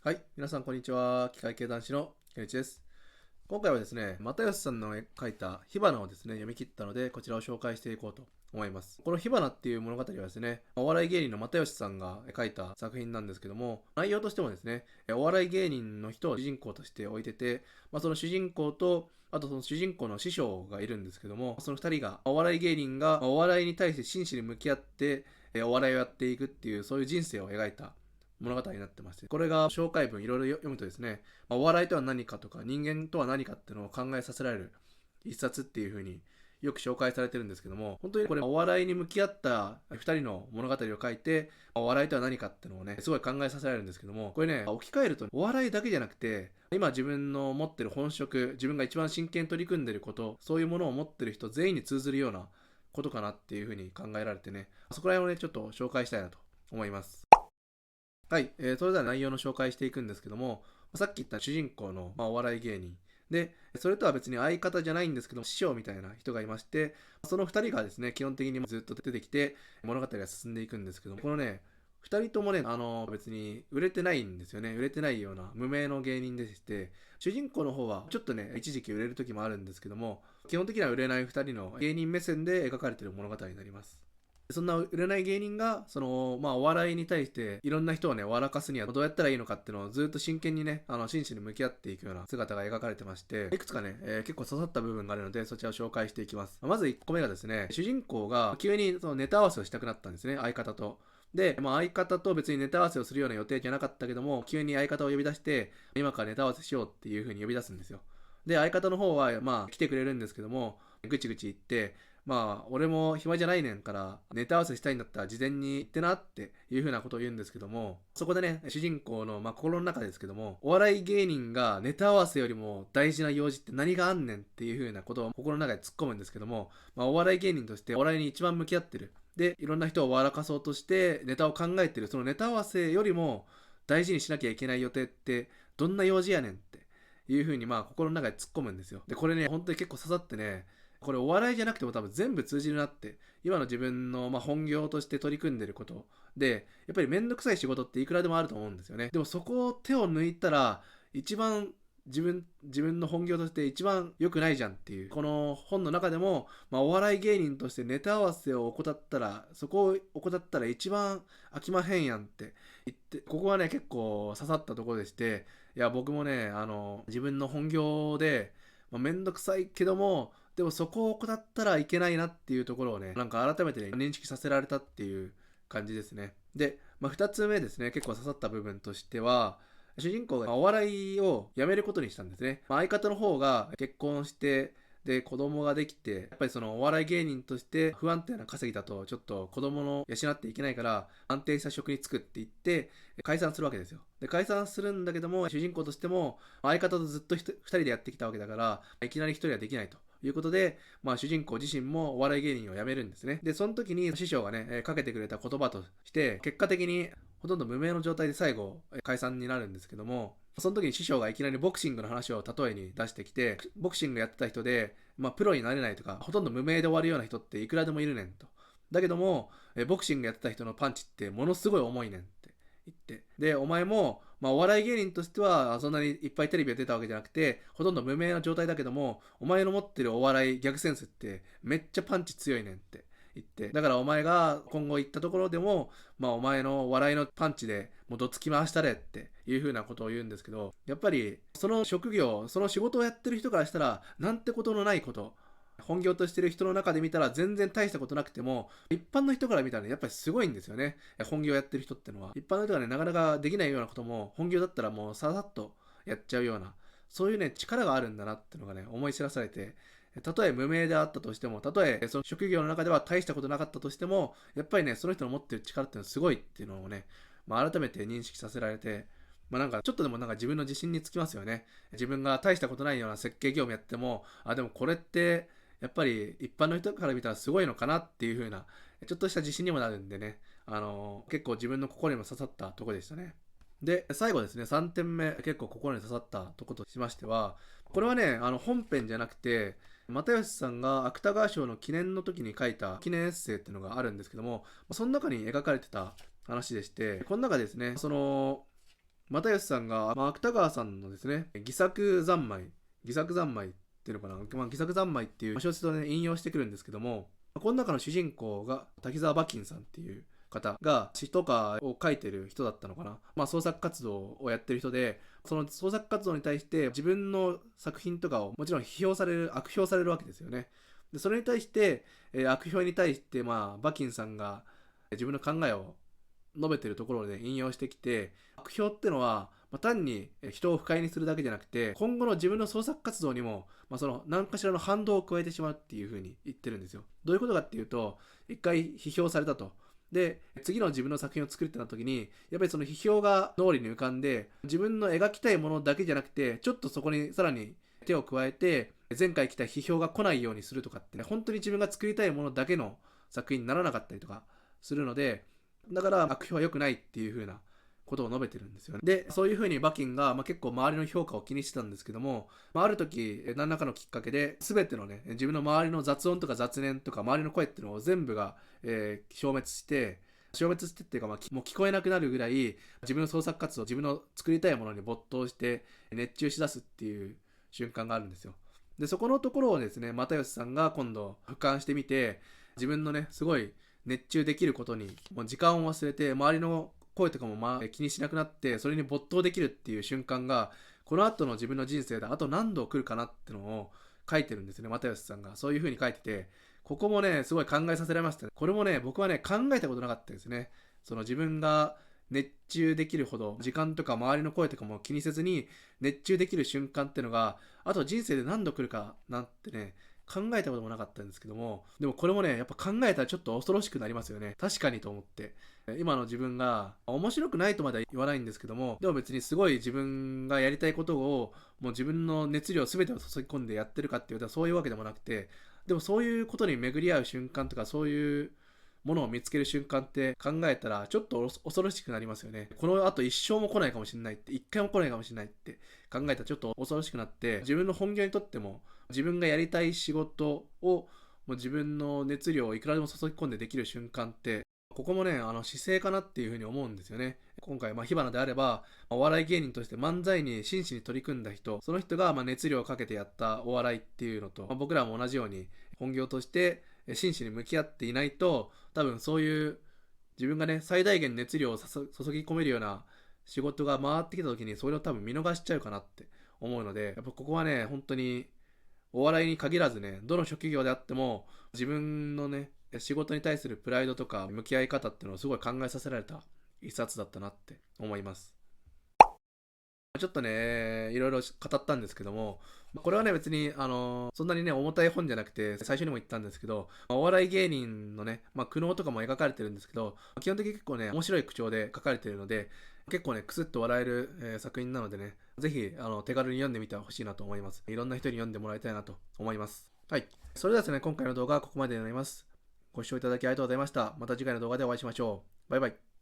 はい、皆さんこんにちは。機械系男子のケンイチです。今回はですね、又吉さんの書いた火花をですね、読み切ったので、こちらを紹介していこうと思います。この火花っていう物語はですね、お笑い芸人の又吉さんが書いた作品なんですけども、内容としてもですね、お笑い芸人の人を主人公として置いてて、その主人公と、あとその主人公の師匠がいるんですけども、その二人が、お笑い芸人がお笑いに対して真摯に向き合って、お笑いをやっていくっていう、そういう人生を描いた物語になってまして、これが紹介文いろいろ読むとですね、お笑いとは何かとか人間とは何かっていうのを考えさせられる一冊っていう風によく紹介されてるんですけども、本当にこれお笑いに向き合った二人の物語を書いて、お笑いとは何かっていうのをね、すごい考えさせられるんですけども、これね、置き換えるとお笑いだけじゃなくて、今自分の持ってる本職、自分が一番真剣に取り組んでること、そういうものを持ってる人全員に通ずるようなことかなっていう風に考えられてね、そこら辺をね、ちょっと紹介したいなと思います。はい、それでは内容の紹介していくんですけども、さっき言った主人公の、お笑い芸人で、それとは別に相方じゃないんですけども、師匠みたいな人がいまして、その2人がですね、基本的にずっと出てきて、物語が進んでいくんですけども、このね、2人ともね、別に売れてないんですよね。売れてないような無名の芸人でして、主人公の方はちょっとね、一時期売れる時もあるんですけども、基本的には売れない2人の芸人目線で描かれている物語になります。そんな売れない芸人が、お笑いに対して、いろんな人をね、笑かすにはどうやったらいいのかっていうのをずっと真剣にね、真摯に向き合っていくような姿が描かれてまして、いくつかね、結構刺さった部分があるので、そちらを紹介していきます。まず1個目がですね、主人公が急にそのネタ合わせをしたくなったんですね、相方と。で、相方と別にネタ合わせをするような予定じゃなかったけども、急に相方を呼び出して、今からネタ合わせしようっていう風に呼び出すんですよ。で、相方の方は、来てくれるんですけども、ぐちぐち言って、俺も暇じゃないねんから、ネタ合わせしたいんだったら事前に言ってなっていう風なことを言うんですけども、そこでね、主人公の、心の中ですけども、お笑い芸人がネタ合わせよりも大事な用事って何があんねんっていう風なことを心の中で突っ込むんですけども、お笑い芸人としてお笑いに一番向き合ってる。で、いろんな人を笑かそうとしてネタを考えてる。そのネタ合わせよりも大事にしなきゃいけない予定ってどんな用事やねんっていう風に心の中で突っ込むんですよ。で、これね、本当に結構刺さってね、これお笑いじゃなくても多分全部通じるなって、今の自分の本業として取り組んでることで、やっぱりめんどくさい仕事っていくらでもあると思うんですよね。でもそこを手を抜いたら、一番自分の本業として一番良くないじゃんっていう、この本の中でも、お笑い芸人としてネタ合わせを怠ったら、そこを怠ったら一番飽きまへんやんって言って、ここはね、結構刺さったところでして、いや、僕もね、自分の本業で、めんどくさいけども、でもそこを怠ったらいけないなっていうところをね、なんか改めて、ね、認識させられたっていう感じですね。で、2つ目ですね、結構刺さった部分としては、主人公がお笑いをやめることにしたんですね。相方の方が結婚して、で、子供ができて、やっぱりそのお笑い芸人として不安定な稼ぎだと、ちょっと子供の養っていけないから、安定した職に就くって言って、解散するわけですよ。で、解散するんだけども、主人公としても、相方とずっと2人でやってきたわけだから、いきなり1人はできないと。いうことで、主人公自身もお笑い芸人を辞めるんですね。で、その時に師匠がね、かけてくれた言葉として、結果的にほとんど無名の状態で最後、解散になるんですけども、その時に師匠がいきなりボクシングの話を例えに出してきて、ボクシングやってた人で、プロになれないとか、ほとんど無名で終わるような人っていくらでもいるねんと。だけども、ボクシングやってた人のパンチってものすごい重いねんって言って。で、お前も、お笑い芸人としてはそんなにいっぱいテレビが出たわけじゃなくて、ほとんど無名な状態だけども、お前の持ってるお笑いギャグセンスってめっちゃパンチ強いねんって言って、だからお前が今後行ったところでも、お前の笑いのパンチでもうどつき回したれっていう風なことを言うんですけど、やっぱりその職業、その仕事をやってる人からしたら、なんてことのないこと、本業としてる人の中で見たら全然大したことなくても、一般の人から見たらね、やっぱりすごいんですよね。本業やってる人ってのは。一般の人がね、なかなかできないようなことも、本業だったらもうささっとやっちゃうような、そういうね、力があるんだなっていうのがね、思い知らされて、たとえ無名であったとしても、たとえその職業の中では大したことなかったとしても、やっぱりね、その人の持ってる力っていうのはすごいっていうのをね、改めて認識させられて、なんかちょっとでもなんか自分の自信につきますよね。自分が大したことないような設計業務やっても、でもこれってやっぱり一般の人から見たらすごいのかなっていう風な、ちょっとした自信にもなるんでね、結構自分の心にも刺さったところでしたね。で、最後ですね、3点目、結構心に刺さったところとしましては、これはね、本編じゃなくて、又吉さんが芥川賞の記念の時に書いた記念エッセイっていうのがあるんですけども、その中に描かれてた話でして、この中でですね、又吉さんが、芥川さんのですね、戯作三昧っていうのかな、戯作三昧っていう小説をね、引用してくるんですけども、この中の主人公が滝沢馬琴さんっていう方が詩とかを書いてる人だったのかな。創作活動をやってる人で、その創作活動に対して自分の作品とかをもちろん悪評されるわけですよね。でそれに対して、悪評に対して、馬琴さんが自分の考えを述べてるところで引用してきて、悪評ってのは、単に人を不快にするだけじゃなくて、今後の自分の創作活動にも、その何かしらの反動を加えてしまうっていう風に言ってるんですよ。どういうことかっていうと、一回批評されたと。で、次の自分の作品を作るってなった時に、やっぱりその批評が脳裏に浮かんで、自分の描きたいものだけじゃなくて、ちょっとそこにさらに手を加えて、前回来た批評が来ないようにするとかってね、本当に自分が作りたいものだけの作品にならなかったりとかするので、だから悪評は良くないっていう風なことを述べてるんですよね。で、そういう風に馬琴が、結構周りの評価を気にしてたんですけども、ある時、何らかのきっかけで、全てのね、自分の周りの雑音とか雑念とか、周りの声っていうのを全部が、消滅してっていうか、もう聞こえなくなるぐらい、自分の創作活動、自分の作りたいものに没頭して、熱中しだすっていう瞬間があるんですよ。で、そこのところをですね、又吉さんが今度、俯瞰してみて、自分のね、すごい熱中できることに、もう時間を忘れて、周りの声とかも気にしなくなって、それに没頭できるっていう瞬間が、この後の自分の人生であと何度来るかなってのを書いてるんですね、又吉さんが。そういう風に書いてて、ここもね、すごい考えさせられましたね。これもね、僕はね、考えたことなかったですね。その自分が熱中できるほど、時間とか周りの声とかも気にせずに熱中できる瞬間ってのが、あと人生で何度来るかなんてね、考えたこともなかったんですけども、でもこれもね、やっぱ考えたらちょっと恐ろしくなりますよね。確かにと思って。今の自分が面白くないとまでは言わないんですけども、でも別にすごい自分がやりたいことをもう自分の熱量全てを注ぎ込んでやってるかっていうとそういうわけでもなくて、でもそういうことに巡り合う瞬間とかそういうものを見つける瞬間って考えたらちょっと恐ろしくなりますよね。この後一生も来ないかもしれないって、一回も来ないかもしれないって考えたらちょっと恐ろしくなって、自分の本業にとっても自分がやりたい仕事をもう自分の熱量をいくらでも注ぎ込んでできる瞬間って、ここもね、姿勢かなっていうふうに思うんですよね。今回、火花であれば、お笑い芸人として漫才に真摯に取り組んだ人、その人が熱量をかけてやったお笑いっていうのと、僕らも同じように本業として真摯に向き合っていないと、多分そういう自分がね、最大限熱量を注ぎ込めるような仕事が回ってきた時に、それを多分見逃しちゃうかなって思うので、やっぱここはね、本当にお笑いに限らずね、どの職業であっても、自分のね、仕事に対するプライドとか向き合い方っていうのをすごい考えさせられた一冊だったなって思います。ちょっとね、いろいろ語ったんですけども、これはね、別に、そんなにね、重たい本じゃなくて、最初にも言ったんですけど、お笑い芸人のね、苦悩とかも描かれてるんですけど、基本的に結構ね、面白い口調で書かれてるので、結構ね、クスッと笑える、作品なのでね、ぜひ、手軽に読んでみてほしいなと思います。いろんな人に読んでもらいたいなと思います。はい。それではですね、今回の動画はここまでになります。ご視聴いただきありがとうございました。また次回の動画でお会いしましょう。バイバイ。